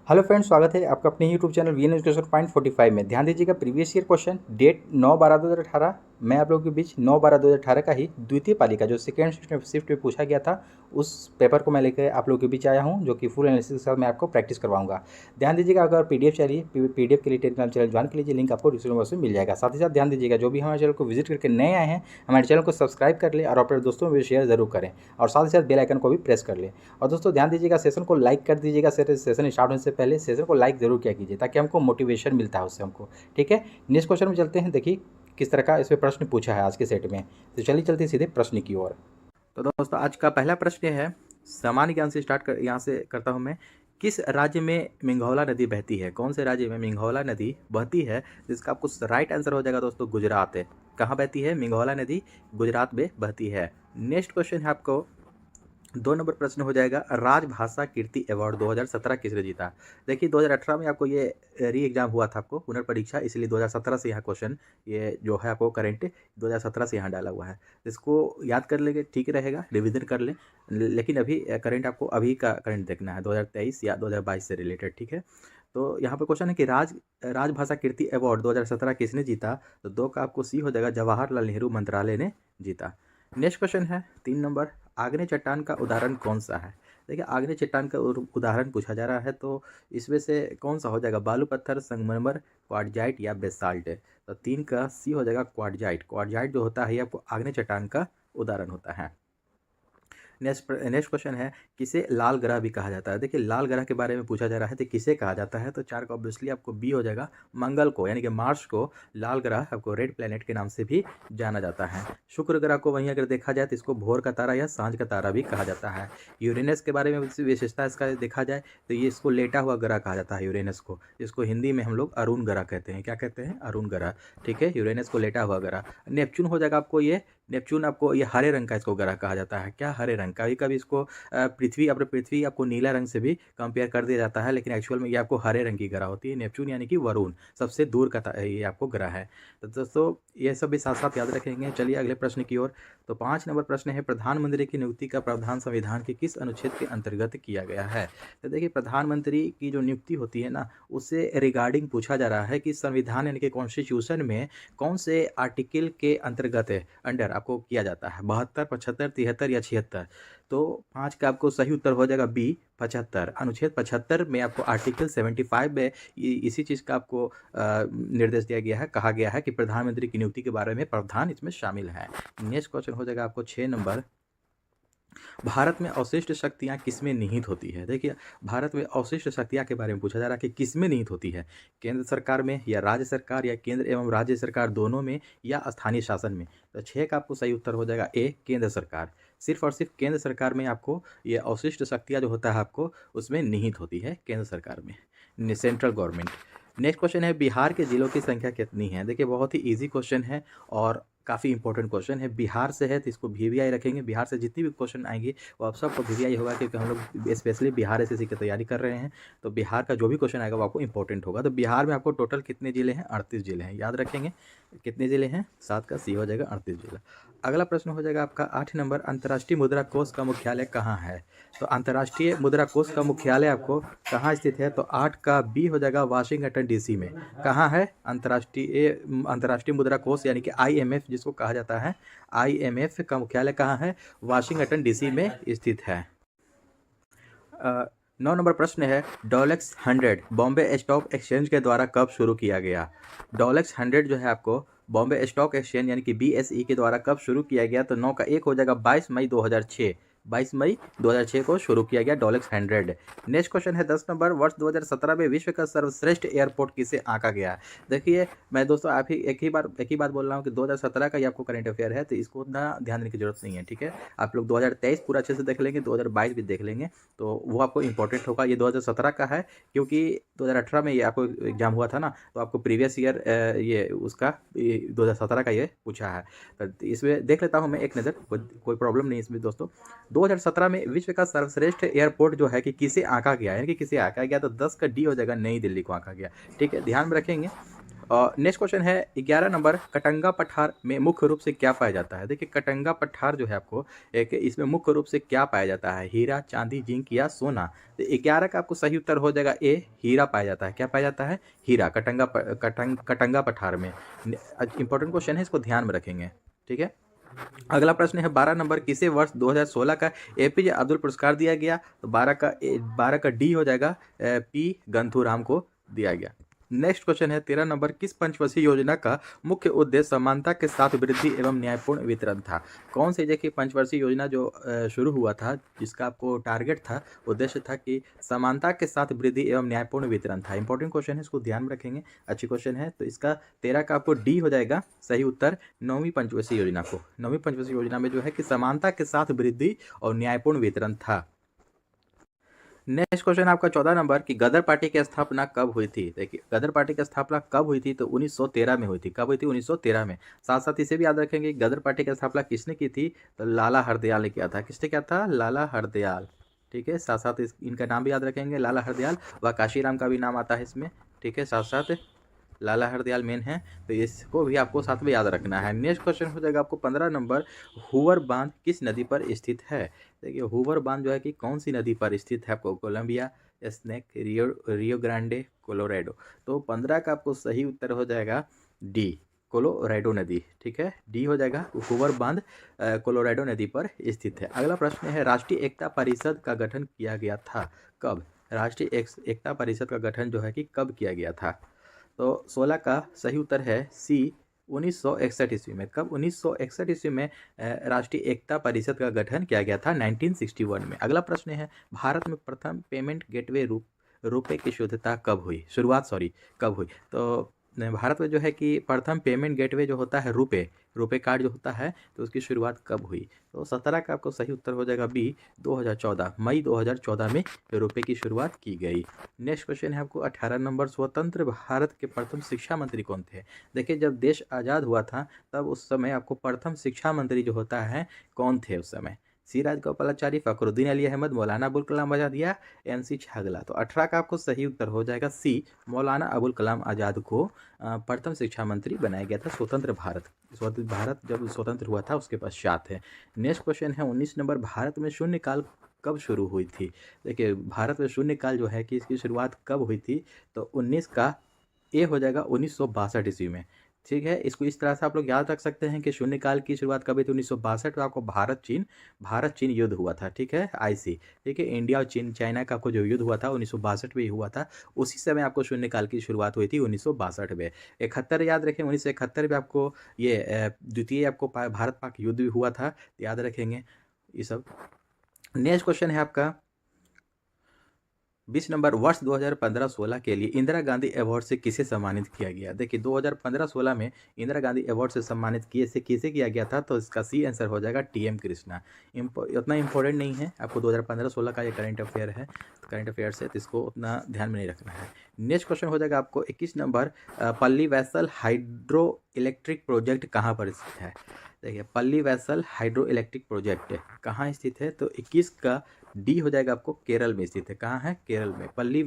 Hello friends, स्वागत है आपका अपने YouTube channel VN education point 45 में। ध्यान दीजिएगा, प्रीवियस ईयर क्वेश्चन डेट 9/12/2018 मैं आप लोगों के बीच 9/12/2018 का ही द्वितीय पाली का जो सेकेंड शिफ्ट में पूछा गया था उस पेपर को मैं लेकर आप लोगों के बीच आया हूं, जो कि फुल एनालिसिस के साथ मैं आपको प्रैक्टिस करवाऊंगा। ध्यान दीजिएगा, अगर पीडीएफ चाहिए पीडीएफ के लिए टेलीग्राम चैनल ज्वाइन कर लीजिए, लिंक आपको डिस्क्रिप्शन बॉक्स में मिल जाएगा। साथ ही साथ ध्यान दीजिएगा, जो भी हमारे चैनल को विजिट करके नए आए हैं हमारे चैनल को सब्सक्राइब कर ले और अपने दोस्तों में शेयर जरूर करें, और साथ ही साथ बेल आइकन को भी प्रेस कर लें। और दोस्तों ध्यान दीजिएगा, सेशन को लाइक कर दीजिएगा। सेशन स्टार्ट होने से पहले सेशन को लाइक जरूर किया कीजिए, ताकि हमको मोटिवेशन मिलता है उससे हमको। ठीक है, नेक्स्ट क्वेश्चन में चलते हैं। देखिए किस तरह का इसमें प्रश्न पूछा है आज के सेट में। तो चलिए चलते हैं सीधे प्रश्न की ओर। तो दोस्तों आज का पहला प्रश्न है, सामान्य ज्ञान से स्टार्ट कर यहाँ से करता हूँ मैं। किस राज्य में मिंगौला नदी बहती है? कौन से राज्य में मिंगौला नदी बहती है? जिसका आपको राइट आंसर हो जाएगा दोस्तों गुजरात है। कहाँ बहती है मिंगौला नदी? गुजरात में बहती है। नेक्स्ट क्वेश्चन है आपको 2 नंबर प्रश्न हो जाएगा, राजभाषा कीर्ति अवार्ड 2017 किसने जीता? देखिए 2018 में आपको ये री एग्जाम हुआ था, आपको पुनर्परीक्षा, इसलिए 2017 से यहाँ क्वेश्चन ये जो है आपको करंट 2017 से यहाँ डाला हुआ है। इसको याद कर लेंगे ठीक रहेगा, रिविजन कर लें। लेकिन अभी करंट आपको अभी का करंट देखना है 2023 या 2022 से रिलेटेड। ठीक है, तो यहाँ पर क्वेश्चन है कि राजभाषा कीर्ति अवार्ड 2017 किसने जीता? तो 2 का आपको सी हो जाएगा, जवाहरलाल नेहरू मंत्रालय ने जीता। नेक्स्ट क्वेश्चन है 3 नंबर, आग्नेय चट्टान का उदाहरण कौन सा है? देखिए आग्नेय चट्टान का उदाहरण पूछा जा रहा है, तो इसमें से कौन सा हो जाएगा? बालू पत्थर, संगमरमर, क्वार्टजाइट या बेसाल्ट? तो 3 का सी हो जाएगा क्वार्टजाइट। क्वार्टजाइट जो होता है ये आपको आग्नेय चट्टान का उदाहरण होता है। नेक्स्ट क्वेश्चन है, किसे लाल ग्रह भी कहा जाता है? देखिए लाल ग्रह के बारे में पूछा जा रहा है, तो किसे कहा जाता है? तो 4 का ऑब्वियसली आपको बी हो जाएगा, मंगल को, यानी कि मार्स को लाल ग्रह आपको रेड प्लेनेट के नाम से भी जाना जाता है। शुक्र ग्रह को वहीं अगर देखा जाए तो इसको भोर का तारा या सांझ का तारा भी कहा जाता है। यूरेनस के बारे में विशेषता इसका देखा जाए तो ये इसको लेटा हुआ ग्रह कहा जाता है यूरेनस को, जिसको हिंदी में हम लोग अरुण ग्रह कहते हैं। क्या कहते हैं? अरुण ग्रह। ठीक है, यूरेनस को लेटा हुआ ग्रह। नेपच्यून हो जाएगा आपको ये, नेपच्यून आपको ये हरे रंग का इसको ग्रह कहा जाता है। क्या? हरे रंग का। कभी इसको पृथ्वी आपको नीला रंग से भी कंपेयर कर दिया जाता है, लेकिन एक्चुअल में ये आपको हरे रंग की ग्रह होती है। नेपच्यून यानी कि वरुण सबसे दूर का ये आपको ग्रह है। तो दोस्तों ये सब भी साथ साथ याद रखेंगे। चलिए अगले प्रश्न की ओर। तो 5 नंबर प्रश्न है, प्रधानमंत्री की नियुक्ति का प्रावधान संविधान के किस अनुच्छेद के अंतर्गत किया गया है? तो देखिए प्रधानमंत्री की जो नियुक्ति होती है ना, उससे रिगार्डिंग पूछा जा रहा है कि संविधान यानी कि कॉन्स्टिट्यूशन में कौन से आर्टिकल के अंतर्गत अंडर आपको किया जाता है? 72, 75, 73 या 76? तो 5 का आपको सही उत्तर हो जाएगा बी, 75। अनुच्छेद 75 में आपको आर्टिकल 75 में इसी चीज़ का आपको निर्देश दिया गया है, कहा गया है कि प्रधानमंत्री की नियुक्ति के बारे में प्रावधान इसमें शामिल है। नेक्स्ट क्वेश्चन हो जाएगा आपको 6 नंबर, भारत में अवशिष्ट शक्तियाँ किसमें निहित होती है? देखिए भारत में अवशिष्ट शक्तियाँ के बारे में पूछा जा रहा है कि किसमें निहित होती है? केंद्र सरकार में, या राज्य सरकार, या केंद्र एवं राज्य सरकार दोनों में, या स्थानीय शासन में? तो 6 का आपको सही उत्तर हो जाएगा ए, केंद्र सरकार। सिर्फ और सिर्फ केंद्र सरकार में आपको ये अवशिष्ट शक्तियाँ जो होता है आपको उसमें निहित होती है, केंद्र सरकार में, सेंट्रल गवर्नमेंट। नेक्स्ट क्वेश्चन है, बिहार के जिलों की संख्या कितनी है? देखिए बहुत ही ईजी क्वेश्चन है और काफ़ी इंपॉर्टेंट क्वेश्चन है। बिहार से है तो इसको वीवीआई रखेंगे। बिहार से जितनी भी क्वेश्चन आएंगे वो आप सबको वीवीआई होगा, क्योंकि हम लोग स्पेशली बिहार एसएससी की तैयारी कर रहे हैं। तो बिहार का जो भी क्वेश्चन आएगा वो आपको इंपॉर्टेंट होगा। तो बिहार में आपको टोटल कितने जिले हैं? 38 जिले हैं, याद रखेंगे। कितने जिले हैं? 7 का सी हो जाएगा, 38 जिला। अगला प्रश्न हो जाएगा आपका 8 नंबर, अंतर्राष्ट्रीय मुद्रा कोष का मुख्यालय कहाँ है? तो अंतर्राष्ट्रीय मुद्रा कोष का मुख्यालय आपको कहाँ स्थित है? तो 8 का बी हो जाएगा, वाशिंगटन डीसी में। कहाँ है? अंतर्राष्ट्रीय मुद्रा कोष यानी कि आईएमएफ जिसको कहा जाता है, आईएमएफ का मुख्यालय कहाँ है? वाशिंगटन डीसी में स्थित है। 9 नंबर प्रश्न है, डॉलेक्स 100 बॉम्बे स्टॉक एक्सचेंज के द्वारा कब शुरू किया गया? डॉलेक्स 100 जो है आपको बॉम्बे स्टॉक एक्सचेंज यानी कि बीएसई के द्वारा कब शुरू किया गया? तो 9 का 1 हो जाएगा, 22 मई 2006। 22 मई 2006 को शुरू किया गया डॉलेक्स 100। नेक्स्ट क्वेश्चन है 10 नंबर, वर्ष 2017 में विश्व का सर्वश्रेष्ठ एयरपोर्ट किसे आंका गया? देखिए मैं दोस्तों आप ही एक ही बात बोल रहा हूँ कि 2017 का ही आपको करंट अफेयर है, तो इसको उतना ध्यान देने की जरूरत नहीं है। ठीक है, आप लोग 2023 पूरा अच्छे से देख लेंगे, 2022 भी देख लेंगे, तो वो आपको इंपॉर्टेंट होगा। ये 2017 का है, क्योंकि 2018 में ये आपको एग्जाम हुआ था ना, तो आपको प्रीवियस ईयर ये उसका 2017 का ये पूछा है। तो इसमें देख लेता हूँ मैं एक नज़र, कोई प्रॉब्लम नहीं इसमें दोस्तों। 2017 में विश्व का सर्वश्रेष्ठ एयरपोर्ट जो है कि किसे आंका गया है, कि किसे आंका गया? तो 10 का डी हो जाएगा, नई दिल्ली को आंका गया। ठीक है, ध्यान में रखेंगे। और नेक्स्ट क्वेश्चन है 11 नंबर, कटंगा पठार में मुख्य रूप से क्या पाया जाता है। देखिए कटंगा पठार जो है आपको एक, इसमें मुख्य रूप से क्या पाया जाता है, हीरा, चांदी, जिंक या सोना। तो 11 का आपको सही उत्तर हो जाएगा ए, हीरा पाया जाता है। क्या पाया जाता है, हीरा, कटंगा पठार में। इंपॉर्टेंट क्वेश्चन है, इसको ध्यान में रखेंगे, ठीक है। अगला प्रश्न है 12 नंबर, किसे वर्ष 2016 का एपीजे अब्दुल पुरस्कार दिया गया। तो 12 का डी हो जाएगा, पी गंथूराम को दिया गया। नेक्स्ट क्वेश्चन है 13 नंबर, किस पंचवर्षीय योजना का मुख्य उद्देश्य समानता के साथ वृद्धि एवं न्यायपूर्ण वितरण था। कौन सी देखिए पंचवर्षीय योजना जो शुरू हुआ था, जिसका आपको टारगेट था, उद्देश्य था कि समानता के साथ वृद्धि एवं न्यायपूर्ण वितरण था। इंपॉर्टेंट क्वेश्चन है, इसको ध्यान में रखेंगे, अच्छी क्वेश्चन है। तो इसका 13 का आपको डी हो जाएगा सही उत्तर, नौवीं पंचवर्षीय योजना को। नौवीं पंचवर्षीय योजना में जो है कि समानता के साथ वृद्धि और न्यायपूर्ण वितरण था। नेक्स्ट क्वेश्चन आपका 14 नंबर की गदर पार्टी की स्थापना कब हुई थी। देखिए गदर पार्टी की स्थापना कब हुई थी, तो 1913 में हुई थी। कब हुई थी, 1913 में। साथ साथ इसे भी याद रखेंगे, गदर पार्टी की स्थापना किसने की थी, तो लाला हरदयाल ने किया था। किसने किया था, लाला हरदयाल, ठीक है। साथ साथ इनका नाम भी याद रखेंगे, लाला हरदयाल व काशीराम का भी नाम आता है इसमें, ठीक है। साथ साथ लाला हरदयाल मेन है, तो इसको भी आपको साथ में याद रखना है। नेक्स्ट क्वेश्चन हो जाएगा आपको 15 नंबर, हूवर बांध किस नदी पर स्थित है। देखिए हूवर बांध जो है कि कौन सी नदी पर स्थित है, आपको Columbia, Snake, Rio Grande, Colorado. तो 15 का आपको सही उत्तर हो जाएगा डी, कोलोराडो नदी, ठीक है। डी हो जाएगा, हूवर बांध कोलोराडो नदी पर स्थित है। अगला प्रश्न है, राष्ट्रीय एकता परिषद का गठन किया गया था कब। राष्ट्रीय एकता परिषद का गठन जो है कि कब किया गया था। तो 16 का सही उत्तर है सी, 1961 ईस्वी में। कब, 1961 ईस्वी में राष्ट्रीय एकता परिषद का गठन किया गया था, 1961 में। अगला प्रश्न है, भारत में प्रथम पेमेंट गेटवे रुपए की शुरुआत कब हुई। तो भारत में जो है कि प्रथम पेमेंट गेटवे जो होता है रुपए कार्ड जो होता है, तो उसकी शुरुआत कब हुई। तो 17 का आपको सही उत्तर हो जाएगा बी, 2014, मई 2014 में रुपए की शुरुआत की गई। नेक्स्ट क्वेश्चन है आपको 18 नंबर, स्वतंत्र भारत के प्रथम शिक्षा मंत्री कौन थे। देखिए जब देश आज़ाद हुआ था तब उस समय आपको प्रथम शिक्षा मंत्री जो होता है कौन थे उस समय, सी राजगोपालाचारी, फखरुद्दीन अली अहमद, मौलाना अबुल कलाम आज़ाद या एन.सी. छागला। तो 18 का आपको सही उत्तर हो जाएगा सी, मौलाना अबुल कलाम आज़ाद को प्रथम शिक्षा मंत्री बनाया गया था स्वतंत्र भारत जब स्वतंत्र हुआ था उसके पश्चात है। नेक्स्ट क्वेश्चन है 19 नंबर, भारत में शून्यकाल कब शुरू हुई थी। देखिए भारत में शून्यकाल जो है कि इसकी शुरुआत कब हुई थी, तो 19 का ए हो जाएगा 1962 ईस्वी में, ठीक है। इसको इस तरह से आप लोग याद रख सकते हैं कि शून्यकाल की शुरुआत कब हुई थी, 1962 में आपको भारत चीन युद्ध हुआ था, ठीक है, आईसी, ठीक है। इंडिया और चाइना का आपको जो युद्ध हुआ था 1962 में ही हुआ था, उसी समय आपको शून्यकाल की शुरुआत हुई थी 1962 में। 71 याद रखें, 1971 में आपको ये द्वितीय आपको भारत पाक युद्ध भी हुआ था, याद रखेंगे ये सब। नेक्स्ट क्वेश्चन है आपका 20 नंबर, वर्ष 2015-16 के लिए इंदिरा गांधी अवार्ड से किसे सम्मानित किया गया। देखिए 2015-16 में इंदिरा गांधी अवार्ड से सम्मानित किसे किया गया था, तो इसका सी आंसर हो जाएगा टीएम कृष्णा। उतना इंपॉर्टेंट नहीं है, आपको 2015-16 का ये करंट अफेयर है, करंट अफेयर्स है, तो इसको उतना ध्यान में नहीं रखना है। नेक्स्ट क्वेश्चन हो जाएगा आपको 21 नंबर, पल्ली वैसल हाइड्रो इलेक्ट्रिक प्रोजेक्ट कहाँ पर स्थित है। देखिए पल्ली वैसल हाइड्रो इलेक्ट्रिक प्रोजेक्ट कहाँ स्थित है, तो 21 का डी हो जाएगा आपको केरल में स्थित है। कहाँ है, केरल में। पल्ली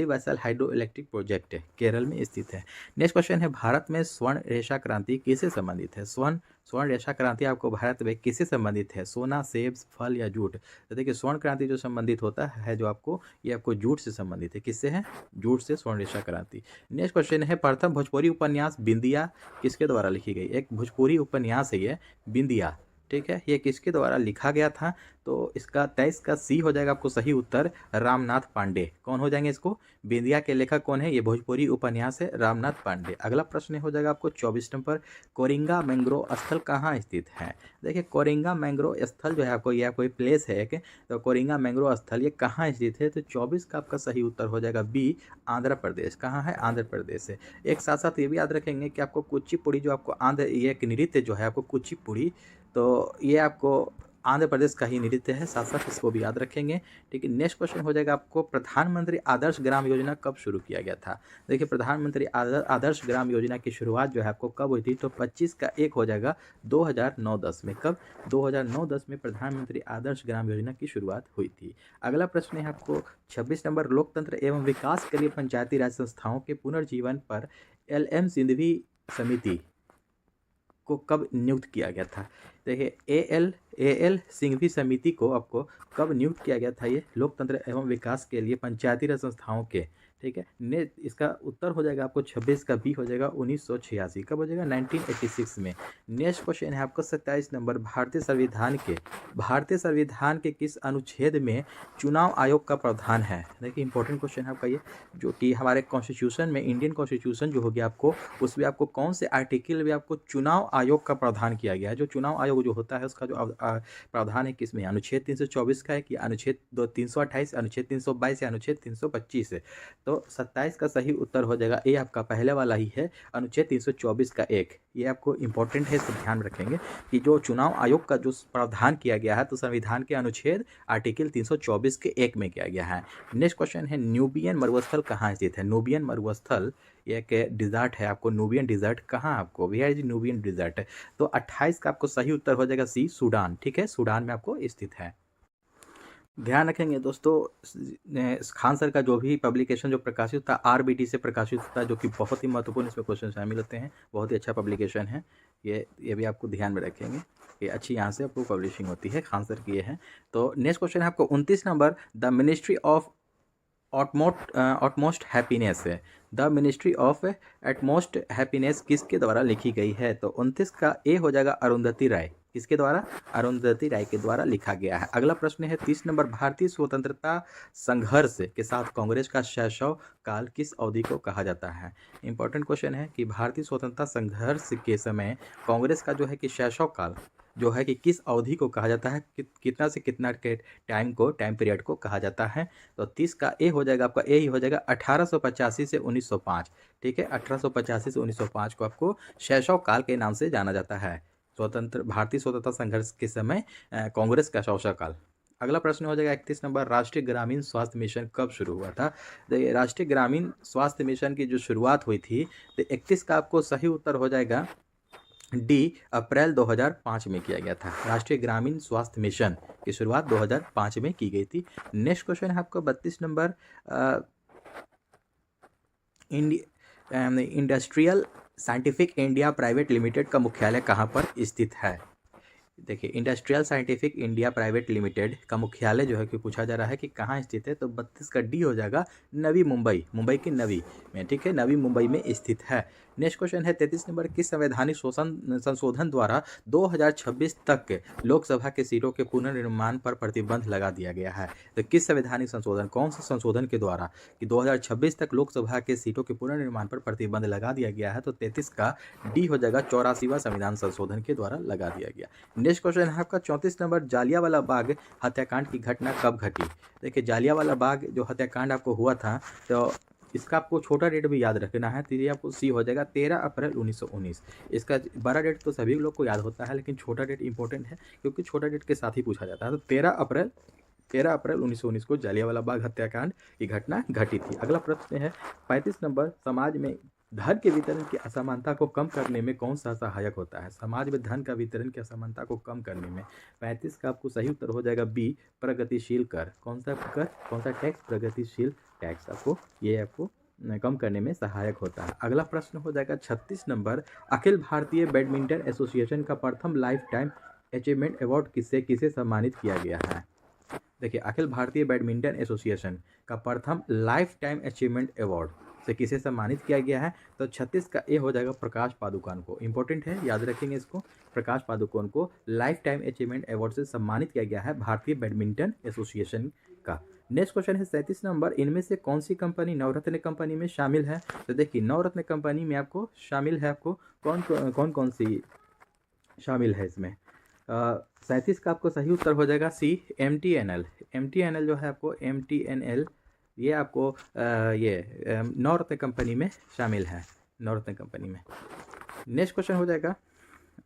vessel hydro electric project Kerala में स्थित है। नेक्स्ट क्वेश्चन है, भारत में स्वर्ण रेशा क्रांति किससे संबंधित है। स्वर्ण रेशा क्रांति आपको भारत में किससे संबंधित है, सोना, सेब, फल या जूट। तो देखिए स्वर्ण क्रांति जो संबंधित होता है जो आपको, ये आपको जूट से संबंधित है। किससे है, जूट से स्वर्ण रेशा क्रांति। नेक्स्ट क्वेश्चन है, प्रथम भोजपुरी उपन्यास बिंदिया किसके द्वारा लिखी गई। एक भोजपुरी उपन्यास है ये बिंदिया, ठीक है, ये किसके द्वारा लिखा गया था, तो इसका 23 का सी हो जाएगा आपको सही उत्तर, रामनाथ पांडे। कौन हो जाएंगे इसको, बिंदिया के लेखक कौन है, ये भोजपुरी उपन्यास है रामनाथ पांडे। अगला प्रश्न हो जाएगा आपको 24 नंबर, कोरिंगा मैंग्रोव स्थल कहाँ स्थित है। देखिए कोरिंगा मैंग्रोव स्थल जो है आपको, यह कोई प्लेस है एक, तो कोरिंगा मैंग्रोव स्थल ये कहाँ स्थित है, तो 24 का आपका सही उत्तर हो जाएगा बी, आंध्र प्रदेश। कहाँ है, आंध्र प्रदेश है। एक साथ साथ ये भी याद रखेंगे कि आपको कुचिपुड़ी जो आपको ये एक नृत्य जो है आपको कुचिपुड़ी, तो ये आपको आंध्र प्रदेश का ही नृत्य है, साथ साथ इसको भी याद रखेंगे, ठीक है। नेक्स्ट क्वेश्चन हो जाएगा आपको, प्रधानमंत्री आदर्श ग्राम योजना कब शुरू किया गया था। देखिए प्रधानमंत्री आदर्श ग्राम योजना की शुरुआत जो है आपको कब हुई थी, तो 25 का एक हो जाएगा 2009-10 में। कब, 2009-10 में प्रधानमंत्री आदर्श ग्राम योजना की शुरुआत हुई थी। अगला प्रश्न है आपको 26 नंबर, लोकतंत्र एवं विकास के लिए पंचायती राज संस्थाओं के पुनर्जीवन पर LM सिंघवी समिति को कब नियुक्त किया गया था? देखिए एल सिंघवी समिति को आपको कब नियुक्त किया गया था? ये लोकतंत्र एवं विकास के लिए पंचायती राज संस्थाओं के, ठीक है। ने इसका उत्तर हो जाएगा आपको 26 का बी हो जाएगा 1986। कब हो जाएगा? 1986 में। नेक्स्ट क्वेश्चन है आपको 27 नंबर, भारतीय संविधान के किस अनुच्छेद में चुनाव आयोग का प्रावधान है? देखिए इंपॉर्टेंट क्वेश्चन है आपका ये, जो कि हमारे कॉन्स्टिट्यूशन में, इंडियन कॉन्स्टिट्यूशन जो हो गया आपको, उसमें आपको कौन से आर्टिकल में आपको चुनाव आयोग का प्रावधान किया गया है? जो चुनाव आयोग जो होता है उसका जो प्रावधान है किसमें? अनुच्छेद 324 का है कि अनुच्छेद 328, अनुच्छेद 322 या अनुच्छेद 325 है? तो 27 का सही उत्तर हो जाएगा ए, आपका पहले वाला ही है, अनुच्छेद 324 का एक। ये आपको इंपॉर्टेंट है, इसको ध्यान रखेंगे कि जो चुनाव आयोग का जो प्रावधान किया गया है तो संविधान के अनुच्छेद आर्टिकल 324 के एक में किया गया है। नेक्स्ट क्वेश्चन है, न्यूबियन मरुस्थल कहाँ स्थित है? न्यूबियन मरुस्थल एक डिजर्ट है आपको, न्यूबियन डिजर्ट कहाँ आपको? Where is Nubian desert? तो 28 का आपको सही उत्तर हो जाएगा सी, सूडान, ठीक है, सूडान में आपको स्थित है। ध्यान रखेंगे दोस्तों, खान सर का जो भी पब्लिकेशन जो प्रकाशित होता है RBT से प्रकाशित होता है, जो कि बहुत ही महत्वपूर्ण इसमें क्वेश्चन शामिल होते हैं, बहुत ही अच्छा पब्लिकेशन है ये भी आपको ध्यान में रखेंगे कि अच्छी यहाँ से आपको पब्लिशिंग होती है, खान सर की ये है। तो नेक्स्ट क्वेश्चन है आपको 29 number, the ministry of utmost happiness है, the ministry of utmost happiness किसके द्वारा लिखी गई है? तो 29 का ए हो जाएगा अरुंधति राय। किसके द्वारा? अरुंधति राय के द्वारा लिखा गया है। अगला प्रश्न है 30 नंबर, भारतीय स्वतंत्रता संघर्ष के साथ कांग्रेस का शैशव काल किस अवधि को कहा जाता है? इंपॉर्टेंट क्वेश्चन है कि भारतीय स्वतंत्रता संघर्ष के समय कांग्रेस का जो है कि शैशव काल जो है कि किस अवधि को कहा जाता है, कितना से कितना के टाइम पीरियड को कहा जाता है? तो 30 का ए हो जाएगा आपका, ए ही हो जाएगा 1885 से 1905, ठीक है। 1885 से 1905 को आपको शैशव काल के नाम से जाना जाता है, भारतीय स्वतंत्रता संघर्ष के समय कांग्रेस का शैशव काल। अगला प्रश्न हो जाएगा 31 नंबर, राष्ट्रीय ग्रामीण स्वास्थ्य मिशन कब शुरू हुआ था? देखिए राष्ट्रीय ग्रामीण स्वास्थ्य मिशन की जो शुरुआत हुई थी, तो 31 का आपको सही उत्तर हो जाएगा डी, अप्रैल 2005 में किया गया था। राष्ट्रीय ग्रामीण स्वास्थ्य मिशन की शुरुआत 2005 में की गई थी। नेक्स्ट क्वेश्चन है आपको 32 number, industrial scientific India private limited का मुख्यालय कहाँ पर स्थित है? देखिए industrial scientific India private limited का मुख्यालय जो है कि पूछा जा रहा है कि कहाँ स्थित है, तो 32 का डी हो जाएगा नवी मुंबई, मुंबई की नवी में, ठीक है, नवी मुंबई में स्थित है। नेक्स्ट क्वेश्चन है 33 नंबर, किस संवैधानिक संशोधन द्वारा 2026 तक लोकसभा के सीटों के पुनर्निर्माण पर प्रतिबंध लगा दिया गया है? तो किस संवैधानिक संशोधन, कौन से संशोधन के द्वारा कि 2026 तक लोकसभा के सीटों के पुनर्निर्माण पर प्रतिबंध लगा दिया गया है? तो 33 का डी हो जाएगा 84वां संविधान संशोधन के द्वारा लगा दिया गया। नेक्स्ट क्वेश्चन है आपका 34 नंबर, जालियांवाला बाग हत्याकांड की घटना कब घटी? देखिए जालियांवाला बाग जो हत्याकांड आपको हुआ था, तो इसका आपको छोटा डेट भी याद रखना है, तो ये आपको सी हो जाएगा 13 अप्रैल 1919। इसका बड़ा डेट तो सभी लोग को याद होता है, लेकिन छोटा डेट इंपॉर्टेंट है क्योंकि छोटा डेट के साथ ही पूछा जाता है। तो 13 अप्रैल 1919 को जालियांवाला बाग हत्याकांड की घटना घटी थी। अगला प्रश्न है 35 नंबर, समाज में धन के वितरण की असमानता को कम करने में कौन सा सहायक होता है? समाज में धन का वितरण की असमानता को कम करने में 35 का आपको सही उत्तर हो जाएगा बी, प्रगतिशील कर। कौन सा कर, कौन सा टैक्स? प्रगतिशील टैक्स आपको ये आपको कम करने में सहायक होता है। अगला प्रश्न हो जाएगा 36 number, Akhil Bharatiya badminton association का प्रथम लाइफ टाइम अचीवमेंट अवार्ड किसे सम्मानित किया गया है? देखिए अखिल भारतीय बैडमिंटन एसोसिएशन का प्रथम लाइफ टाइम अचीवमेंट अवार्ड से किसे सम्मानित किया गया है? तो 36 का ए हो जाएगा प्रकाश पादुकोण को। इंपॉर्टेंट है, याद रखेंगे इसको, प्रकाश पादुकोण को लाइफ टाइम अचीवमेंट अवार्ड से सम्मानित किया गया है भारतीय बैडमिंटन एसोसिएशन का। नेक्स्ट क्वेश्चन है 37 नंबर, इनमें से कौन सी कंपनी नवरत्न कंपनी में शामिल है? तो देखिए नवरत्न कंपनी में आपको शामिल है, आपको कौन सी शामिल है इसमें? 37 का आपको सही उत्तर हो जाएगा सी, MTNL। MTNL जो है आपको MTNL ये आपको नवरत्न कंपनी में शामिल है, नवरत्न कंपनी में। नेक्स्ट क्वेश्चन हो जाएगा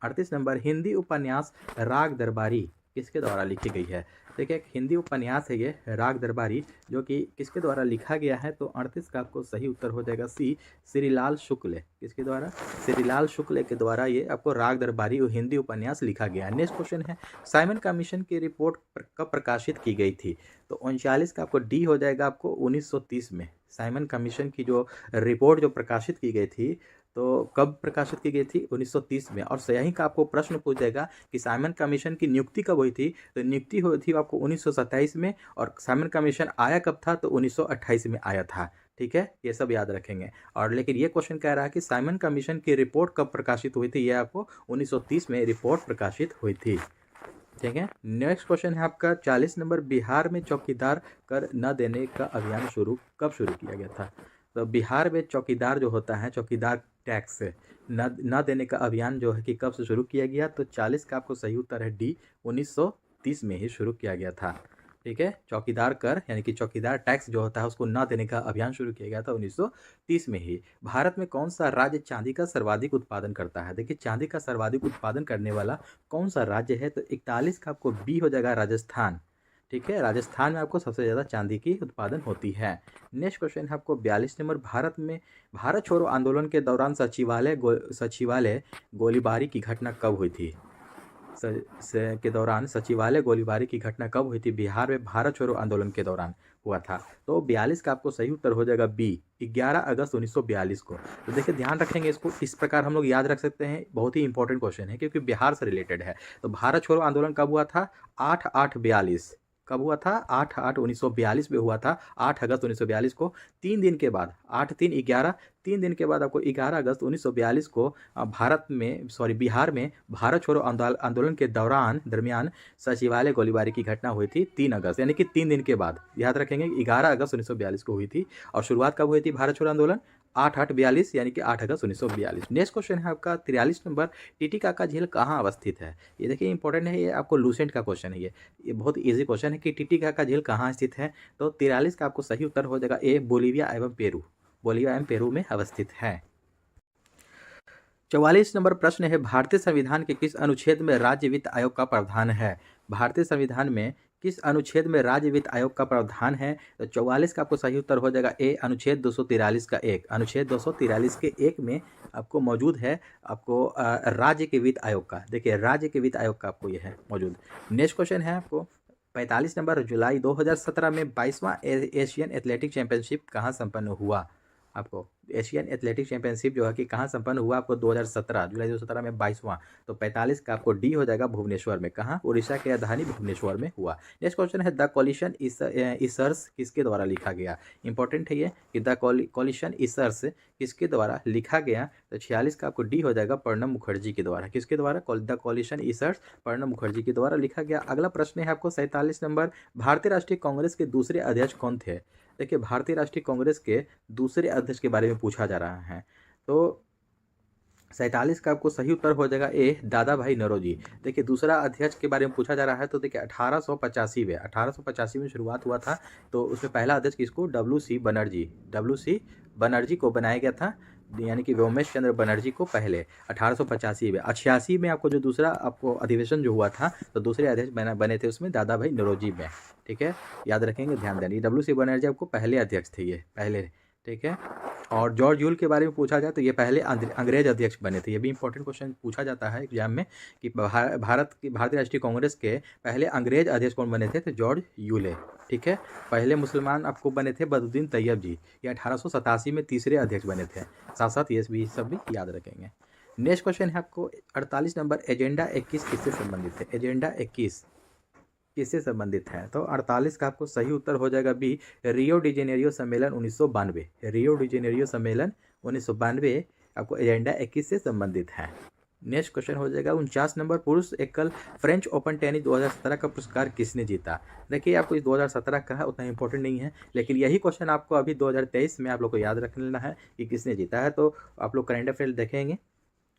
38 नंबर, हिंदी उपन्यास राग दरबारी किसके द्वारा लिखी गई है? देखिए एक हिंदी उपन्यास है ये राग दरबारी, जो कि किसके द्वारा लिखा गया है? तो 38 का आपको सही उत्तर हो जाएगा सी, श्रीलाल शुक्ल। किसके द्वारा? श्रीलाल शुक्ल के द्वारा ये आपको राग दरबारी और हिंदी उपन्यास लिखा गया है। नेक्स्ट क्वेश्चन है, साइमन कमीशन की रिपोर्ट कब प्रकाशित की गई थी? तो 39 का आपको डी हो जाएगा आपको 1930 में। साइमन कमीशन की जो रिपोर्ट जो प्रकाशित की गई थी, तो कब प्रकाशित की गई थी? 1930 में। और यहीं का आपको प्रश्न पूछ देगा कि साइमन कमीशन की नियुक्ति कब हुई थी? तो नियुक्ति हुई थी आपको 1927 में, और साइमन कमीशन आया कब था? तो 1928 में आया था। ठीक है, ये सब याद रखेंगे। और लेकिन ये क्वेश्चन कह रहा है कि साइमन कमीशन की रिपोर्ट कब प्रकाशित हुई थी? ये आपको 1930 में रिपोर्ट प्रकाशित हुई थी। ठीक है, नेक्स्ट क्वेश्चन है आपका 40 नंबर, बिहार में चौकीदार कर न देने का अभियान कब शुरू किया गया था? तो बिहार में चौकीदार जो होता है, चौकीदार टैक्स न देने का अभियान जो है कि कब से शुरू किया गया? तो 40 का आपको सही उत्तर है डी, 1930 में ही शुरू किया गया था। ठीक है, चौकीदार कर यानी कि चौकीदार टैक्स जो होता है उसको न देने का अभियान शुरू किया गया था 1930 में ही। भारत में कौन सा राज्य चांदी का सर्वाधिक उत्पादन करता है? देखिए, चांदी का सर्वाधिक उत्पादन करने वाला कौन सा राज्य है? तो 41 का आपको बी हो जाएगा, राजस्थान। ठीक है, राजस्थान में आपको सबसे ज़्यादा चांदी की उत्पादन होती है। नेक्स्ट क्वेश्चन है आपको 42 नंबर, भारत छोड़ो आंदोलन के दौरान सचिवालय गोलीबारी की घटना कब हुई थी? के दौरान सचिवालय गोलीबारी की घटना कब हुई थी? बिहार में भारत छोड़ो आंदोलन के दौरान हुआ था। तो 42 का आपको सही उत्तर हो जाएगा बी, 11 अगस्त 1942 को। तो देखिए, ध्यान रखेंगे इसको, इस प्रकार हम लोग याद रख सकते हैं। बहुत ही इंपॉर्टेंट क्वेश्चन है क्योंकि बिहार से रिलेटेड है। तो भारत छोड़ो आंदोलन कब हुआ था? 8/8/42। कब हुआ था? 8/8/1942 में हुआ था, 8 अगस्त 1942 को। 3 दिन के बाद, 8/3/11, 3 दिन के बाद आपको 11 अगस्त 1942 को बिहार में भारत छोड़ो आंदोलन के दरमियान सचिवालय गोलीबारी की घटना हुई थी 3 अगस्त, यानी कि 3 दिन के बाद। याद रखेंगे, 11 अगस्त 1942 को हुई थी। और शुरुआत कब हुई थी भारत छोड़ो आंदोलन? 8/8/42 यानी कि 8 अगस्त 1942। नेक्स्ट क्वेश्चन है आपका 43 नंबर, टिटिकाका झील कहाँ अवस्थित है? ये देखिए इंपॉर्टेंट है, ये आपको लूसेंट का क्वेश्चन है। ये बहुत ईजी क्वेश्चन है कि टिटिकाका झील कहाँ स्थित है? तो 43 का आपको सही उत्तर हो जाएगा ए, बोलीविया एवं पेरू में अवस्थित है। 44 नंबर प्रश्न है, भारतीय संविधान के किस अनुच्छेद में राज्य वित्त आयोग का प्रावधान है? भारतीय संविधान में किस अनुच्छेद में राज्य वित्त आयोग का प्रावधान है? तो 44 का आपको सही उत्तर हो जाएगा ए, अनुच्छेद 243 का 1। अनुच्छेद 243 के 1 में आपको मौजूद है आपको राज्य के वित्त आयोग का। देखिए, राज्य के वित्त आयोग का आपको यह है मौजूद। नेक्स्ट क्वेश्चन है आपको 45 नंबर, जुलाई 2017 में 22वां एशियन एथलेटिक चैंपियनशिप कहाँ संपन्न हुआ? आपको एशियन एथलेटिक चैंपियनशिप जो है कि कहाँ संपन्न हुआ? आपको 2017, जुलाई 2017 में 22वां। तो 45 का आपको डी हो जाएगा, भुवनेश्वर में। कहाँ? उड़ीसा के राजधानी भुवनेश्वर में हुआ। नेक्स्ट क्वेश्चन है, द कॉलिशन ईसर्स किसके द्वारा लिखा गया? इंपॉर्टेंट है ये कि द कॉलिशन ईसर्स किसके द्वारा लिखा गया? तो 46 का आपको डी हो जाएगा, प्रणब मुखर्जी के द्वारा। किसके द्वारा? द कॉलिशन ईसर्स प्रणब मुखर्जी के द्वारा लिखा गया। अगला प्रश्न है आपको 47 नंबर, भारतीय राष्ट्रीय कांग्रेस के दूसरे अध्यक्ष कौन थे? देखिए, भारतीय राष्ट्रीय कांग्रेस के दूसरे अध्यक्ष के बारे में पूछा जा रहा है। तो 47 का आपको सही उत्तर हो जाएगा ए, दादा भाई नौरोजी। देखिए, दूसरा अध्यक्ष के बारे में पूछा जा रहा है। तो देखिए 1885 में शुरुआत हुआ था। तो उसमें पहला अध्यक्ष किसको? डब्ल्यू सी बनर्जी को बनाया गया था, यानी कि व्योमेश चंद्र बनर्जी को पहले 1885 में। 88 में आपको जो दूसरा आपको अधिवेशन जो हुआ था, तो दूसरे अध्यक्ष बने थे उसमें दादा भाई नौरोजी में। ठीक है, याद रखेंगे, ध्यान देंगे। डब्ल्यू.सी. बनर्जी आपको पहले अध्यक्ष थे, ये पहले। ठीक है, और जॉर्ज यूल के बारे में पूछा जाए तो ये पहले अंग्रेज अध्यक्ष बने थे। ये भी इंपॉर्टेंट क्वेश्चन पूछा जाता है एग्जाम में कि भारतीय राष्ट्रीय कांग्रेस के पहले अंग्रेज अध्यक्ष कौन बने थे? तो जॉर्ज यूले। ठीक है, पहले मुसलमान आपको बने थे बदरुद्दीन तैयब जी, ये 1887 में तीसरे अध्यक्ष बने थे। साथ साथ ये भी सब भी याद रखेंगे। नेक्स्ट क्वेश्चन है आपको 48 नंबर, एजेंडा 21 किससे संबंधित है? एजेंडा 21 किससे संबंधित है? तो 48 का आपको सही उत्तर हो जाएगा बी, रियो डी जेनेरियो सम्मेलन 1992। रियो डी जेनेरियो सम्मेलन 1992 आपको एजेंडा 21 से संबंधित है। नेक्स्ट क्वेश्चन हो जाएगा 49 नंबर, पुरुष एकल फ्रेंच ओपन टेनिस 2017 का पुरस्कार किसने जीता? देखिए, आपको इस 2017 का है, उतना इंपॉर्टेंट नहीं है, लेकिन यही क्वेश्चन आपको अभी 2023 में आप लोग को याद रख लेना है कि किसने जीता है। तो आप लोग करंट अफेयर देखेंगे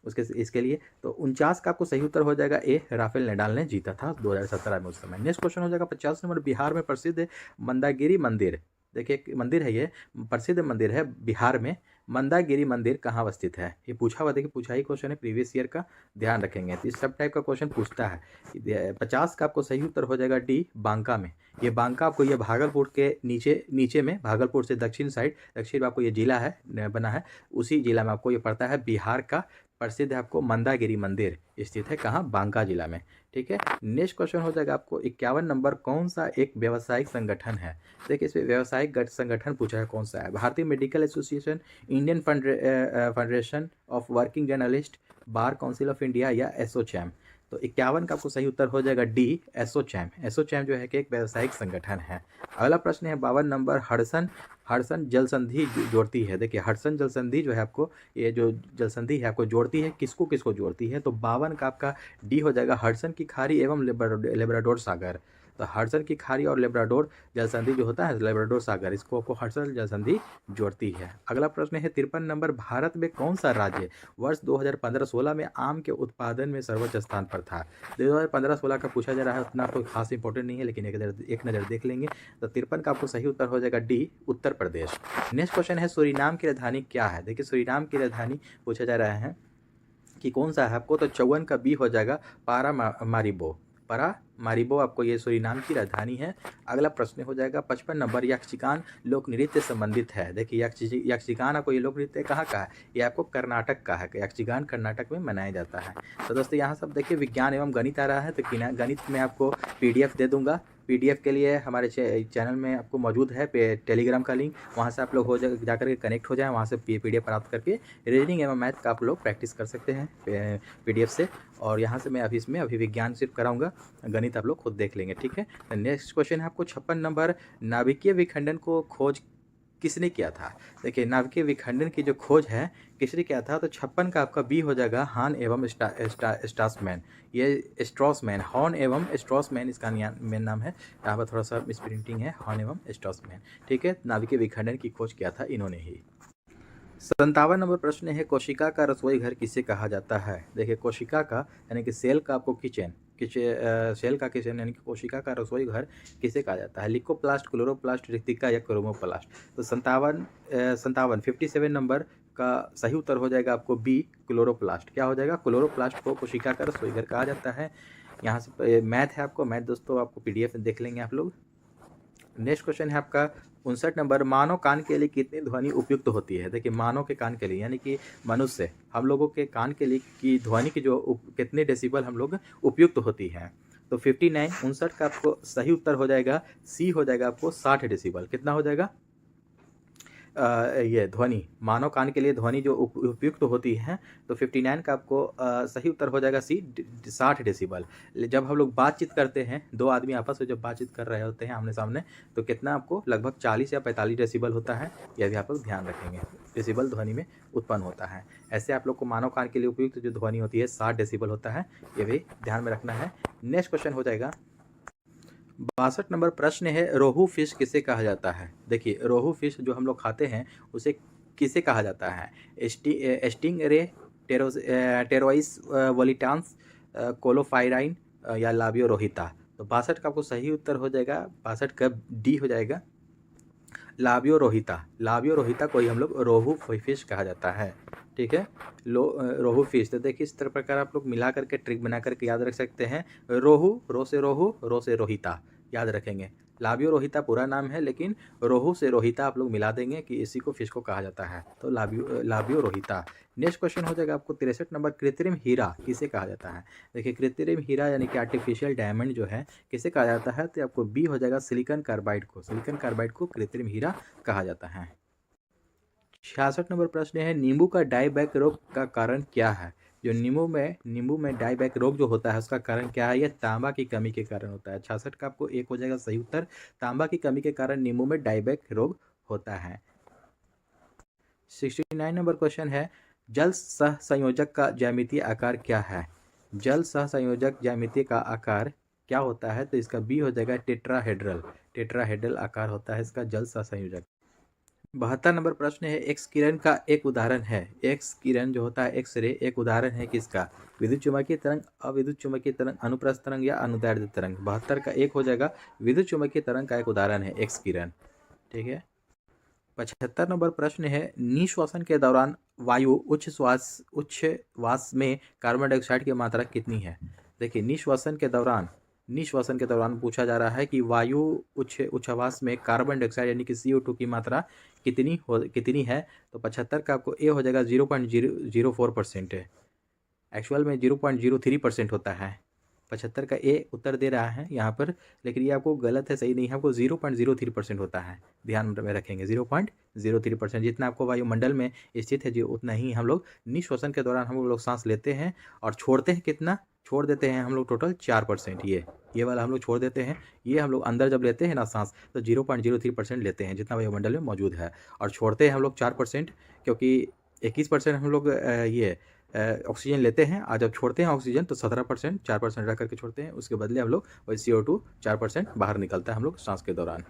इसके लिए। तो 49 का आपको सही उत्तर हो जाएगा ए, राफेल नडाल ने जीता था 2017 में उस समय। नेक्स्ट क्वेश्चन हो जाएगा 50 नंबर, बिहार में प्रसिद्ध मंदागिरी मंदिर। देखिए, एक मंदिर है, ये प्रसिद्ध मंदिर है बिहार में। मंदागिरी मंदिर कहाँ अवस्थित है? ये पूछा हुआ, देखिए पूछा ही क्वेश्चन है प्रीवियस ईयर का, ध्यान रखेंगे। तो इस सब टाइप का क्वेश्चन पूछता है। 50 का आपको सही उत्तर हो जाएगा डी, बांका में। ये बांका आपको, ये भागलपुर के नीचे में, भागलपुर से दक्षिण में आपको ये जिला है बना है, उसी जिला में आपको ये पड़ता है। बिहार का प्रसिद्ध है आपको मंदागिरी मंदिर, स्थित है कहाँ, बांका जिला में। ठीक है, नेक्स्ट क्वेश्चन हो जाएगा आपको 51 नंबर, कौन सा एक व्यावसायिक संगठन है। देखिए इसमें व्यावसायिक संगठन पूछा है कौन सा है। भारतीय medical association, Indian federation of working journalist, bar council of India या एसोचैम। तो 51 का आपको सही उत्तर हो जाएगा डी, एसोचैम। एसोचैम जो है कि एक व्यावसायिक संगठन है। अगला प्रश्न है 52 नंबर, हडसन हडसन जल संधि जोड़ती है। देखिए हडसन जल संधि जो है आपको, ये जो जल संधि है आपको जोड़ती है किसको किसको जोड़ती है। तो 52 का आपका डी हो जाएगा, हडसन की खाड़ी एवं लेब्राडोर सागर। तो हडसन की खाड़ी और लेब्राडोर जल संधि जो होता है, लेब्राडोर सागर, इसको आपको हडसन जल संधि जोड़ती है। अगला प्रश्न है 53 नंबर, भारत में कौन सा राज्य वर्ष 2015-16 में आम के उत्पादन में सर्वोच्च स्थान पर था। 2015-16 का पूछा जा रहा है, उतना कोई खास इंपॉर्टेंट नहीं है, लेकिन एक नज़र देख लेंगे। तो 53 का आपको सही उत्तर हो जाएगा D, Uttar Pradesh. Next question है सूरीनाम की राजधानी क्या है। देखिए सूरीनाम की राजधानी पूछा जा रहा है कि कौन सा है आपको। तो 54 का बी हो जाएगा, पारामारिबो। पारामारिबो आपको ये सूरीनाम की राजधानी है। अगला प्रश्न हो जाएगा 55 नंबर, यक्षगान लोक नृत्य संबंधित है। देखिए यक्षगान आपको ये लोक नृत्य कहाँ का है, ये आपको कर्नाटक का है। यक्षगान कर्नाटक में मनाया जाता है। तो दोस्तों यहाँ सब देखिए विज्ञान एवं गणित आ रहा है, तो गणित में आपको PDF दे दूंगा। PDF के लिए हमारे चैनल में आपको मौजूद है टेलीग्राम का लिंक, वहाँ से आप लोग जाकर के कनेक्ट हो जाएं, वहाँ से PDF प्राप्त करके रीजनिंग एवं मैथ का आप लोग प्रैक्टिस कर सकते हैं PDF से। और यहाँ से मैं अभी विज्ञान सिर्फ कराऊंगा, गणित आप लोग खुद देख लेंगे। ठीक है, नेक्स्ट क्वेश्चन है आपको 56 नंबर, नाभिकीय विखंडन को खोज किसने किया था। देखिए नाभिकीय विखंडन की जो खोज है किसने किया था। तो 56 का आपका बी हो जाएगा, हान एवं स्ट्रासमैन। ये स्ट्रॉसमैन, हॉर्न एवं स्ट्रॉसमैन इसका मेन नाम है। यहाँ पर थोड़ा सा मिसप्रिंटिंग है, हॉर्न एवं स्ट्रॉसमैन। ठीक है, नाभिकीय विखंडन की खोज किया था इन्होंने ही। 57 नंबर प्रश्न है, कोशिका का रसोई घर किसे कहा जाता है। देखिए कोशिका का यानी कि सेल का आपको किचन, सेल का किचन यानी कि कोशिका का रसोई घर किसे कहा जाता है। लिकोप्लास्ट, क्लोरोप्लास्ट, रिक्तिका या क्रोमोप्लास्ट। तो 57 नंबर का सही उत्तर हो जाएगा आपको बी, क्लोरोप्लास्ट। क्या हो जाएगा, क्लोरोप्लास्ट को कोशिका का रसोई घर कहा जाता है। यहाँ से मैथ है आपको, मैथ दोस्तों आपको PDF में देख लेंगे आप लोग। नेक्स्ट क्वेश्चन है आपका 59 नंबर, मानव कान के लिए कितनी ध्वनि उपयुक्त होती है। देखिए मानव के कान के लिए यानी कि मनुष्य हम लोगों के कान के लिए की ध्वनि की जो कितने डेसिबल हम लोग उपयुक्त होती है। तो 59 का आपको सही उत्तर हो जाएगा, सी हो जाएगा आपको 60 डेसिबल। कितना हो जाएगा, ये ध्वनि, मानव कान के लिए ध्वनि जो उपयुक्त होती है। तो 59 का आपको सही उत्तर हो जाएगा सी, 60 डेसिबल। जब हम लोग बातचीत करते हैं, दो आदमी आपस में जब बातचीत कर रहे होते हैं आमने सामने, तो कितना आपको लगभग 40 या 45 डेसिबल होता है। यह भी आप लोग ध्यान रखेंगे, डेसिबल ध्वनि में उत्पन्न होता है। ऐसे आप लोग को मानव कान के लिए उपयुक्त जो ध्वनि होती है 60 डेसिबल होता है, ये भी ध्यान में रखना है। नेक्स्ट क्वेश्चन हो जाएगा 62 नंबर प्रश्न है, रोहू फिश किसे कहा जाता है। देखिए रोहू फिश जो हम लोग खाते हैं उसे किसे कहा जाता है। स्टिंगरे, टेरोइस वोलिटांस, कोलोफाइराइन या लाबियो रोहिता। तो 62 का आपको सही उत्तर हो जाएगा, 62 का डी हो जाएगा, लाबियो रोहिता। लाबियो रोहिता को ही हम लोग रोहू फिश कहा जाता है। ठीक है, रोहू फिश। तो देखिए इस तरह प्रकार आप लोग मिला करके ट्रिक बना करके याद रख सकते हैं। रोहू, रो से रोहू, रो से रोहिता याद रखेंगे। लाबियो रोहिता पूरा नाम है, लेकिन रोहू से रोहिता आप लोग मिला देंगे कि इसी को फिश को कहा जाता है। तो लाबियो रोहिता। नेक्स्ट क्वेश्चन हो जाएगा आपको 63 नंबर, कृत्रिम हीरा किसे कहा जाता है। देखिए कृत्रिम हीरा यानी कि आर्टिफिशियल डायमंड जो है किसे कहा जाता है। तो आपको बी हो जाएगा, सिलिकॉन कार्बाइड को। सिलिकॉन कार्बाइड को कृत्रिम हीरा कहा जाता है। 66 नंबर प्रश्न है, नींबू का डाईबैक रोग का कारण क्या है। जो नींबू में डाईबैक रोग जो होता है उसका कारण क्या है। यह तांबा की कमी के कारण होता है। 66 का आपको एक हो जाएगा सही उत्तर, तांबा की कमी के कारण नींबू में डाईबैक रोग होता है। 69 नंबर क्वेश्चन है, जल सहसंयोजक का ज्यामितीय आकार क्या है। जल सहसंयोजक ज्यामिति का आकार क्या होता है। तो इसका बी हो जाएगा, टेट्राहेड्रल। टेट्राहेड्रल आकार होता है इसका जल सहसंयोजक। 72 नंबर प्रश्न है, एक्स किरण का एक उदाहरण है। एक्स किरण जो होता है, एक्स रे, एक उदाहरण है किसका। विद्युत चुम्बकीय तरंग, अविद्युत चुम्बकीय तरंग, अनुप्रस्थ तरंग या अनुदैर्ध्य तरंग। 72 का एक हो जाएगा, विद्युत चुम्बकीय तरंग का एक उदाहरण है एक्स किरण। ठीक है, 75 नंबर प्रश्न है, निश्वासन के दौरान वायु उच्च श्वास में कार्बन डाइऑक्साइड की मात्रा कितनी है। देखिए निश्वासन के दौरान पूछा जा रहा है कि वायु उच्छ्वास में कार्बन डाइऑक्साइड यानी कि CO2 की मात्रा कितनी है। तो 75 का आपको ए हो जाएगा, 0.004% है। एक्चुअल में 0.03% होता है। 75 का ए उत्तर दे रहा है यहाँ पर, लेकिन ये आपको गलत है, सही नहीं है। आपको 0.03% होता है, ध्यान में रखेंगे। 0.03% जितना आपको वायुमंडल में स्थित है जो उतना ही हम लोग निश्वसन के दौरान हम लोग सांस लेते हैं, और छोड़ते हैं कितना, छोड़ देते हैं हम लोग टोटल 4%। ये वाला हम लोग छोड़ देते हैं। ये हम लोग अंदर जब लेते हैं ना सांस तो 0.03% लेते हैं जितना वायुमंडल में मौजूद है, और छोड़ते हैं हम लोग 4%, क्योंकि 21% हम लोग ऑक्सीजन लेते हैं, और जब छोड़ते हैं ऑक्सीजन तो 17%, 4% रख करके छोड़ते हैं। उसके बदले हम लोग वही CO2 4% बाहर निकलता है हम लोग सांस के दौरान।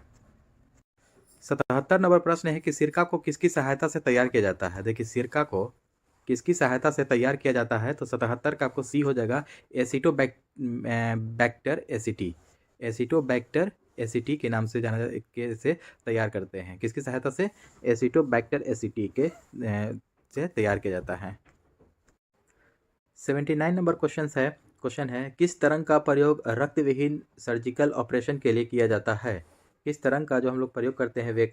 77 नंबर प्रश्न है कि सिरका को किसकी सहायता से तैयार किया जाता है। देखिए सिरका को किसकी सहायता से तैयार किया जाता है, तो 77 का आपको सी हो जाएगा, एसिटोबैक्टर एसिटी। एसिटोबैक्टर एसिटी के नाम से से तैयार करते हैं। किसकी सहायता से, एसिटोबैक्टर एसिटी के से तैयार किया जाता है। 79 नंबर क्वेश्चन है किस तरंग का प्रयोग रक्त विहीन सर्जिकल ऑपरेशन के लिए किया जाता है। किस तरंग का जो हम लोग प्रयोग करते हैं रे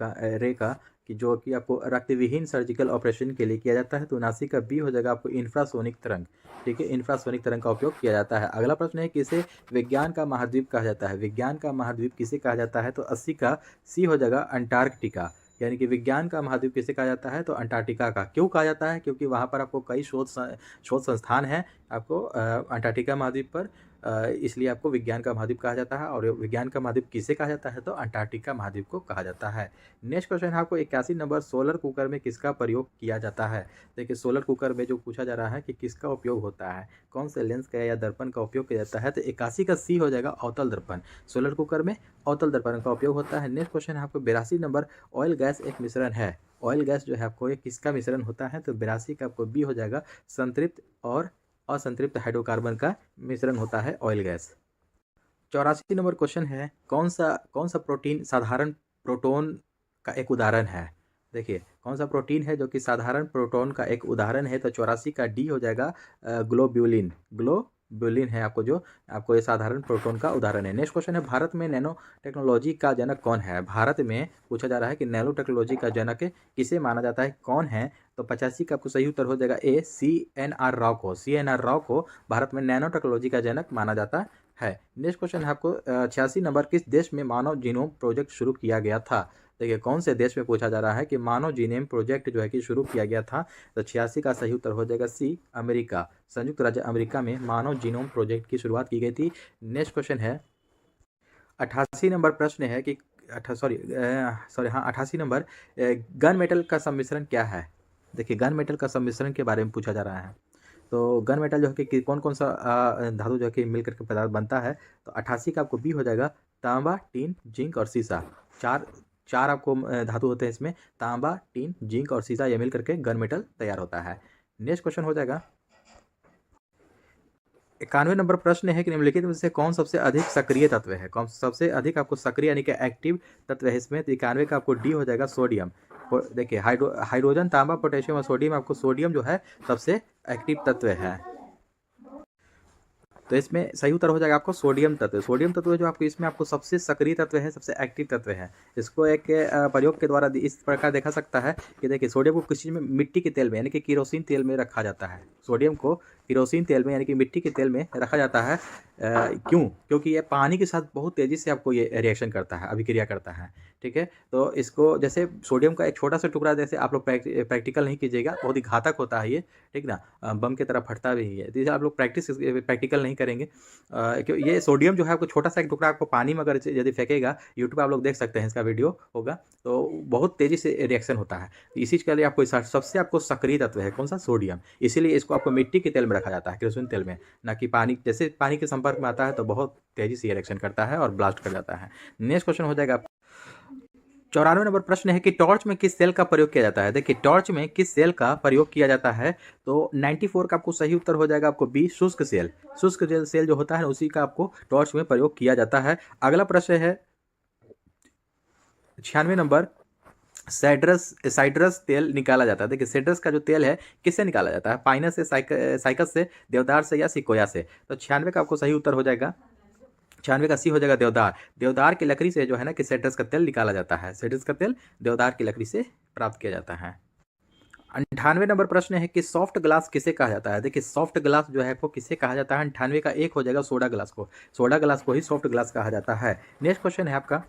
का, कि जो कि आपको रक्त विहीन सर्जिकल ऑपरेशन के लिए किया जाता है, तो 79 का बी हो जाएगा आपको इंफ्रासोनिक तरंग। ठीक है, इंफ्रासोनिक तरंग का उपयोग किया जाता है। अगला प्रश्न है किसे विज्ञान का महाद्वीप कहा जाता है। विज्ञान का महाद्वीप किसे कहा जाता है, तो 80 का सी हो जाएगा अंटार्कटिका। यानी कि विज्ञान का महाद्वीप किसे कहा जाता है, तो अंटार्कटिका का। क्यों कहा जाता है, क्योंकि वहाँ पर आपको कई शोध संस्थान हैं आपको अंटार्कटिका महाद्वीप पर, इसलिए आपको विज्ञान का महाद्वीप कहा जाता है। और विज्ञान का महाद्वीप किसे कहा जाता है, तो अंटार्कटिका महाद्वीप को कहा जाता है। नेक्स्ट क्वेश्चन है आपको 81 नंबर, सोलर कुकर में किसका प्रयोग किया जाता है। देखिए सोलर कुकर में जो पूछा जा रहा है कि किसका उपयोग होता है, कौन से लेंस का या दर्पण का उपयोग किया जाता है, तो 81 का सी हो जाएगा अवतल दर्पण। सोलर कुकर में अवतल दर्पण का उपयोग होता है। नेक्स्ट क्वेश्चन है आपको 82 नंबर, ऑयल गैस एक मिश्रण है। ऑयल गैस जो है आपको ये किसका मिश्रण होता है, तो 82 का आपको बी हो जाएगा, संतृप्त और असंतृप्त हाइड्रोकार्बन का मिश्रण होता है ऑयल गैस। 84 नंबर क्वेश्चन है कौन सा प्रोटीन साधारण प्रोटॉन का एक उदाहरण है। देखिए कौन सा प्रोटीन है जो कि साधारण प्रोटॉन का एक उदाहरण है, तो 84 का डी हो जाएगा ग्लोब्यूलिन। ग्लोब्यूलिन है आपको जो आपको ये साधारण प्रोटॉन का उदाहरण है। नेक्स्ट क्वेश्चन है भारत में नैनो टेक्नोलॉजी का जनक कौन है। भारत में पूछा जा रहा है कि नैनो टेक्नोलॉजी का जनक किसे माना जाता है, कौन है, तो 85 का आपको सही उत्तर हो जाएगा ए, CNR राव को। CNR राव को भारत में नैनो टेक्नोलॉजी का जनक माना जाता है। नेक्स्ट क्वेश्चन है आपको 86 नंबर, किस देश में मानव जीनोम प्रोजेक्ट शुरू किया गया था। देखिए कौन से देश में पूछा जा रहा है कि मानव जीनोम प्रोजेक्ट जो है कि शुरू किया गया था, तो 86 का सही उत्तर हो जाएगा सी, अमेरिका। संयुक्त राज्य अमेरिका में मानव जीनोम प्रोजेक्ट की शुरुआत की गई थी। नेक्स्ट क्वेश्चन है 88 नंबर प्रश्न है कि 88 नंबर, गन मेटल का सम्मिश्रण क्या है। देखिए गन मेटल का सम्मिश्रण के बारे में पूछा जा रहा है। तो गन मेटल जो है कि कौन कौन सा धातु जो है कि मिलकर के पदार्थ बनता है, तो 88 का आपको बी हो जाएगा, तांबा, टीन, जिंक और सीसा। चार आपको धातु होते हैं इसमें, तांबा, टीन, जिंक और सीसा, ये मिल करके गन मेटल तैयार होता है। नेक्स्ट क्वेश्चन हो जाएगा 91 नंबर प्रश्न है कि निम्नलिखित में से कौन सबसे अधिक सक्रिय तत्व है। कौन सबसे अधिक आपको सक्रिय यानी कि एक्टिव तत्व है इसमें, तो 91 का आपको डी हो जाएगा, सोडियम। देखिए हाइड्रोजन, तांबा, पोटेशियम और सोडियम, आपको सोडियम जो है सबसे एक्टिव तत्व है, तो इसमें सही उत्तर हो जाएगा आपको सोडियम तत्व। सोडियम तत्व जो आपको इसमें आपको सबसे सक्रिय तत्व है, सबसे एक्टिव तत्व है। इसको एक प्रयोग के द्वारा इस प्रकार देखा सकता है कि देखिए सोडियम को किसी चीज़ में मिट्टी के तेल में यानी कि केरोसिन तेल में रखा जाता है। सोडियम को केरोसिन तेल में यानी कि मिट्टी के तेल में रखा जाता है। क्यों, क्योंकि ये पानी के साथ बहुत तेज़ी से आपको ये रिएक्शन करता है, अभिक्रिया करता है। ठीक है, तो इसको जैसे सोडियम का एक छोटा सा टुकड़ा, जैसे आप लोग प्रैक्टिकल नहीं कीजिएगा, बहुत ही घातक होता है ये, ठीक ना, बम की तरह फटता भी है। तो आप लोग प्रैक्टिकल नहीं करेंगे, क्यों ये सोडियम जो है आपको छोटा सा एक टुकड़ा आपको पानी में अगर यदि फेंकेगा, यूट्यूब आप लोग देख सकते हैं, इसका वीडियो होगा, तो बहुत तेज़ी से रिएक्शन होता है। इसी के लिए आपको सबसे आपको सक्रिय तत्व है कौन सा, सोडियम। इसीलिए इसको आपको मिट्टी के तेल में रखा जाता है, केरोसिन तेल में, ना कि पानी। जैसे पानी के संपर्क में आता है तो बहुत तेज़ी से रिएक्शन करता है और ब्लास्ट कर जाता है। नेक्स्ट क्वेश्चन हो जाएगा 94 नंबर प्रश्न है कि टॉर्च में किस सेल का प्रयोग किया जाता है। देखिए टॉर्च में किस सेल का प्रयोग किया जाता है, तो 94 का आपको सही उत्तर हो जाएगा आपको बी, शुष्क सेल। शुष्क सेल जो होता है उसी का आपको टॉर्च में प्रयोग किया जाता है। अगला प्रश्न है 96 नंबर, साइट्रस तेल निकाला जाता है। देखिए साइट्रस का जो तेल है किससे निकाला जाता है, पाइनस से, साइकस से, देवदार से या सिकोया से। तो 96 का आपको सही उत्तर हो जाएगा, 96 का सी हो जाएगा देवदार। देवदार की लकड़ी से जो है ना कि साइट्रस का तेल निकाला जाता है। साइट्रस का तेल देवदार की लकड़ी से प्राप्त किया जाता है। 98 नंबर प्रश्न है कि सॉफ्ट ग्लास किसे कहा जाता है। देखिए सॉफ्ट ग्लास जो है वो किसे कहा जाता है, 98 का एक हो जाएगा सोडा ग्लास को, सोडा ग्लास को ही सॉफ्ट ग्लास कहा जाता है। नेक्स्ट क्वेश्चन है आपका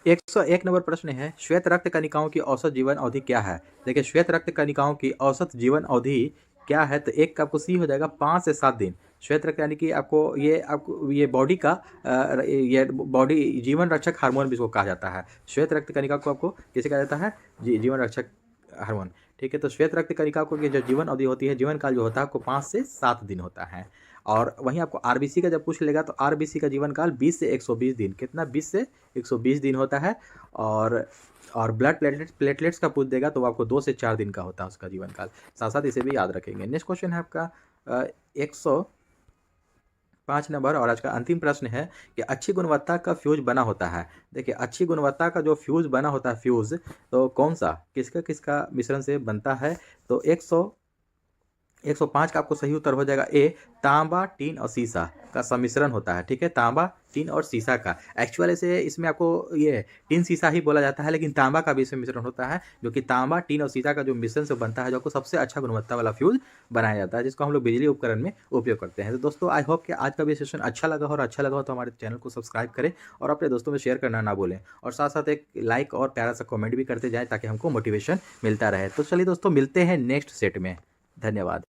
101 नंबर प्रश्न है श्वेत रक्त कणिकाओं की औसत जीवन अवधि क्या है। देखिए श्वेत रक्त कणिकाओं की औसत जीवन अवधि क्या है, तो एक का आपको सी हो जाएगा 5 से 7 दिन। श्वेत रक्त यानी कि आपको ये बॉडी का ये बॉडी जीवन रक्षक हार्मोन भी इसको कहा जाता है। श्वेत रक्त कणिका को आपको किसे कहा जाता है, जीवन रक्षक हार्मोन। ठीक है, तो श्वेत रक्त कणिका को की जो जीवन अवधि होती है, जीवन काल जो होता है आपको 5 से 7 दिन होता है। और वहीं आपको आरबीसी का जब पूछ लेगा तो आरबीसी का जीवन काल 20 से 120 दिन, कितना 20 से 120 दिन होता है। और ब्लड प्लेटलेट्स का पूछ देगा तो आपको 2 से 4 दिन का होता है उसका जीवन काल। साथ साथ इसे भी याद रखेंगे। नेक्स्ट क्वेश्चन है आपका 105 नंबर और आज का अंतिम प्रश्न है कि अच्छी गुणवत्ता का फ्यूज बना होता है। देखिए अच्छी गुणवत्ता का जो फ्यूज बना होता है, फ्यूज तो कौन सा किसका किसका मिश्रण से बनता है, तो 105 का आपको सही उत्तर हो जाएगा ए, तांबा टीन और सीसा का सम्मिश्रण होता है। ठीक है, तांबा टीन और सीसा का। एक्चुअली से इसमें आपको ये टीन सीसा ही बोला जाता है, लेकिन तांबा का भी इसमें मिश्रण होता है, जो कि तांबा टीन और सीसा का जो मिश्रण से बनता है, जो आपको सबसे अच्छा गुणवत्ता वाला फ्यूज बनाया जाता है, जिसको हम लोग बिजली उपकरण में उपयोग करते हैं। तो दोस्तों आई होप कि आज का भी सेशन अच्छा लगा और अच्छा लगा हो तो हमारे चैनल को सब्सक्राइब करें और अपने दोस्तों में शेयर करना ना भूलें, और साथ साथ एक लाइक और प्यारा सा कमेंट भी करते जाएं ताकि हमको मोटिवेशन मिलता रहे। तो चलिए दोस्तों मिलते हैं नेक्स्ट सेट में। धन्यवाद।